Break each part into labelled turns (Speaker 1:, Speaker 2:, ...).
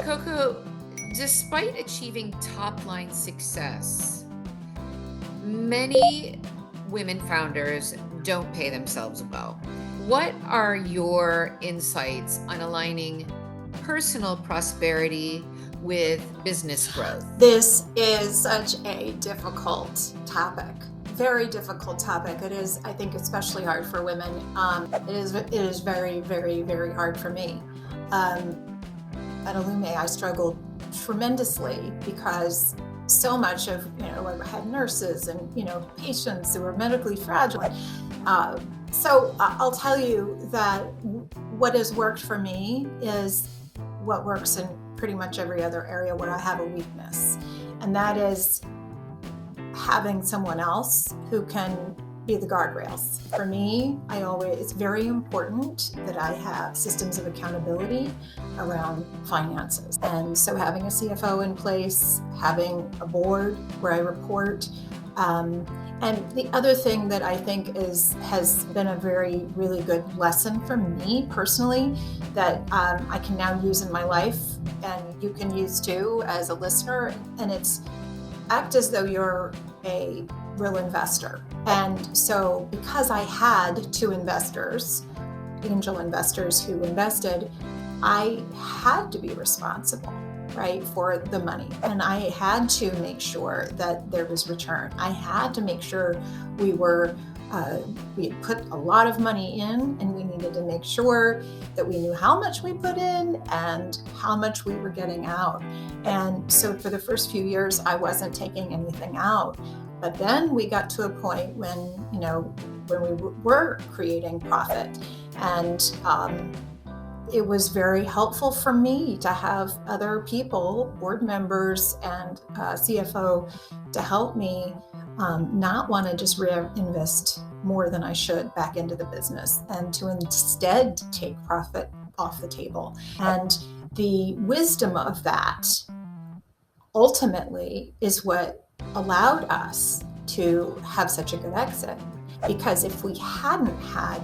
Speaker 1: Coco, despite achieving top line success, many women founders don't pay themselves well. What are your insights on aligning personal prosperity with business growth?
Speaker 2: This is such a difficult topic, very difficult topic. It is, I think, especially hard for women. It is very, very, very hard for me. At Allumé, I struggled tremendously because so much of, I had nurses and, patients who were medically fragile. So I'll tell you that what has worked for me is what works in pretty much every other area where I have a weakness. And that is having someone else who can be the guardrails. For me, it's very important that I have systems of accountability around finances. And so having a CFO in place, having a board where I report, and the other thing that I think has been a really good lesson for me personally that I can now use in my life, and you can use too as a listener, and it's act as though you're a real investor. And so because I had two investors, angel investors who invested, I had to be responsible, right, for the money. And I had to make sure that there was return. I had to make sure we had put a lot of money in, and we needed to make sure that we knew how much we put in and how much we were getting out. And so for the first few years, I wasn't taking anything out. But then we got to a point when we were creating profit, and it was very helpful for me to have other people, board members and CFO, to help me not want to just reinvest more than I should back into the business, and to instead take profit off the table. And the wisdom of that ultimately is what allowed us to have such a good exit. Because if we hadn't had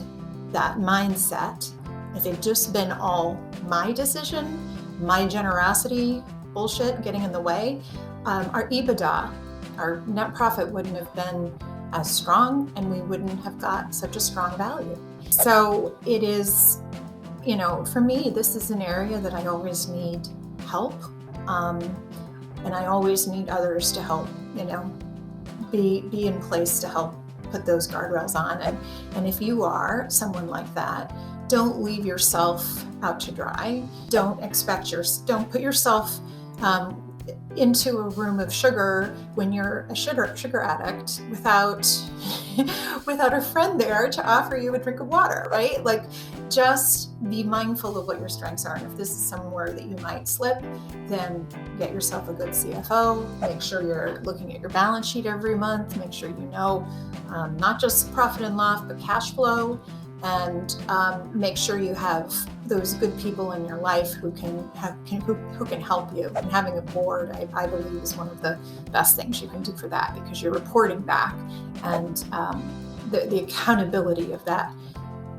Speaker 2: that mindset, if it just been all my decision, my generosity, bullshit getting in the way, our EBITDA, our net profit wouldn't have been as strong, and we wouldn't have got such a strong value. So it is, for me, this is an area that I always need help. And I always need others to help, be in place to help put those guardrails on. And if you are someone like that, don't leave yourself out to dry. Don't put yourself into a room of sugar when you're a sugar addict without a friend there to offer you a drink of water, right? Like, just be mindful of what your strengths are. And if this is somewhere that you might slip, then get yourself a good CFO. Make sure you're looking at your balance sheet every month. Make sure you know not just profit and loss, but cash flow. And make sure you have those good people in your life who can help you. And having a board, I believe, is one of the best things you can do for that, because you're reporting back, and the accountability of that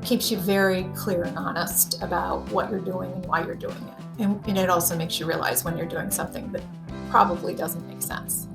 Speaker 2: keeps you very clear and honest about what you're doing and why you're doing it. And it also makes you realize when you're doing something that probably doesn't make sense.